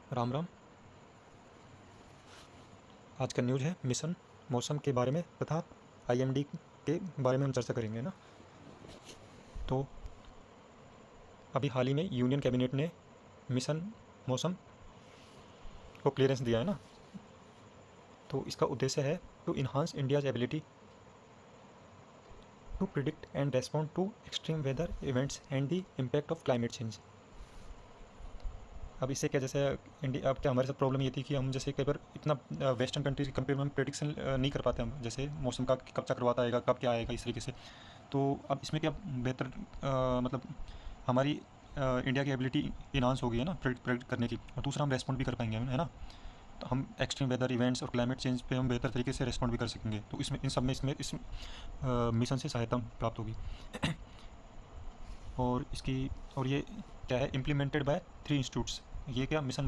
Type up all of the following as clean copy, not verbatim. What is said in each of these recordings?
राम राम। आज का न्यूज़ है मिशन मौसम के बारे में तथा आईएमडी के बारे में हम चर्चा करेंगे ना। तो अभी हाल ही में यूनियन कैबिनेट ने मिशन मौसम को क्लियरेंस दिया है ना। तो इसका उद्देश्य है to enhance India's ability to predict and respond to extreme weather events and the impact of climate change. अब इससे क्या, जैसे इंडिया, अब क्या हमारे साथ प्रॉब्लम ये थी कि हम जैसे कई बार इतना वेस्टर्न कंट्रीज के कंपेयर में हम प्रेडिक्शन नहीं कर पाते, हम जैसे मौसम का कब चक्रवात आएगा, कब क्या आएगा, इस तरीके से। तो अब इसमें क्या बेहतर मतलब हमारी इंडिया की एबिलिटी इन्हांस हो गई है ना प्रेडिक्ट करने की, और दूसरा हम रेस्पॉन्ड भी कर पाएंगे, है ना। तो हम एक्सट्रीम वेदर इवेंट्स और क्लाइमेट चेंज पे हम बेहतर तरीके से रेस्पॉन्ड भी कर सकेंगे। तो इसमें इन सब में इसमें इस मिशन से सहायता प्राप्त होगी। और इसकी और ये क्या है, इम्प्लीमेंटेड बाय 3 इंस्टीट्यूट्स। ये क्या, मिशन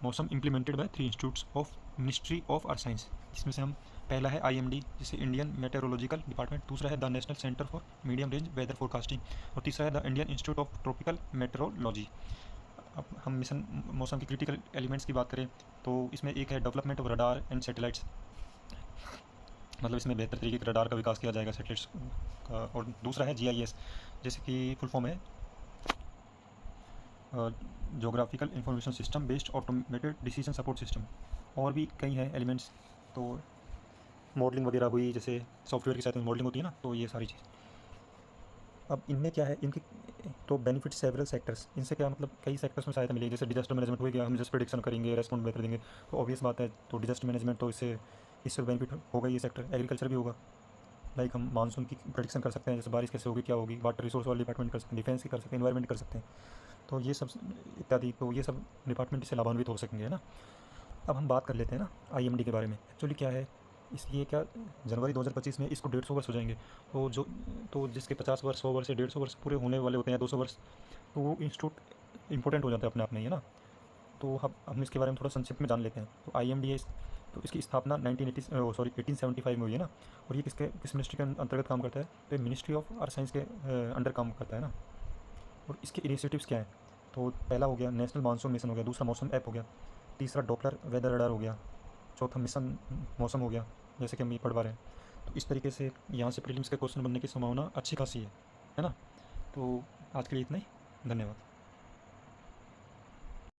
मौसम implemented by 3 institutes of ministry of earth science, जिसमें से हम पहला है आईएमडी, जिसे इंडियन मेटेरोलॉजिकल डिपार्टमेंट, दूसरा है the national centre for medium range weather forecasting, और तीसरा है the Indian institute of tropical meteorology. अब हम मिशन मौसम के क्रिटिकल एलिमेंट्स की बात करें तो इसमें एक है development of radar and satellites, मतलब इसमें बेहतर तरीके के रडार का विकास किया जाएगा, सैटेलाइट्स का। और दूसरा है जीआईएस, जैसे कि फुल फॉर्म है geographical information system based automated decision support system. और भी कई हैं एलिमेंट्स। तो मॉडलिंग वगैरह हुई, जैसे सॉफ्टवेयर के साथ मॉडलिंग होती है ना, तो ये सारी चीज़। अब इनमें क्या है, इनकी तो बेनिफिट सेवरल सेक्टर्स, इनसे क्या मतलब कई सेक्टर्स में सहायता मिलेगी। जैसे डिजास्टर मैनेजमेंट हो गया, हम जस्ट प्रेडिक्शन करेंगे, रेस्पॉन्ड बेहतर देंगे, तो ऑब्वियस बात है। तो डिजास्टर मैनेजमेंट, तो इससे बेनिफिट होगा ये सेक्टर। एग्रीकल्चर भी होगा, लाइक हम मानसून की प्रेडिक्शन कर सकते हैं, जैसे बारिश कैसे होगी, क्या होगी। वाटर रिसोर्स वाले डिपार्टमेंट कर सकते हैं, डिफेंस की कर सकते हैं, इन्वायरमेंट कर सकते हैं। तो ये सब इत्यादि, तो ये सब डिपार्टमेंट इससे लाभान्वित हो सकेंगे, है ना। अब हम बात कर लेते हैं ना आईएमडी के बारे में। एक्चुअली क्या है, इसलिए क्या जनवरी 2025 में इसको 150 वर्ष हो जाएंगे। तो जिसके 50 वर्ष, 100 वर्ष या 150 वर्ष पूरे होने वाले होते हैं, 200 वर्ष, तो वो इंस्टीट्यूट इंपॉर्टेंट हो जाता है अपने आप में, है ना। तो हम इसके बारे में थोड़ा संक्षिप्त में जान लेते हैं। तो आईएमडी है, तो इसकी स्थापना 1875 में हुई है ना। और ये किस मिनिस्ट्री के अंतर्गत काम करता है, तो ये मिनिस्ट्री ऑफ अर्थ साइंस के अंडर काम करता है ना। और इसके इनिशिएटिव्स क्या हैं, तो पहला हो गया नेशनल मानसून मिशन हो गया, दूसरा मौसम ऐप हो गया, तीसरा डॉपलर वेदर रडार हो गया, चौथा मिशन मौसम हो गया, जैसे कि हम ये पढ़ पा रहे हैं। तो इस तरीके से यहाँ से प्रीलिम्स के क्वेश्चन बनने की संभावना अच्छी खासी है ना। तो आज के लिए इतना ही, धन्यवाद।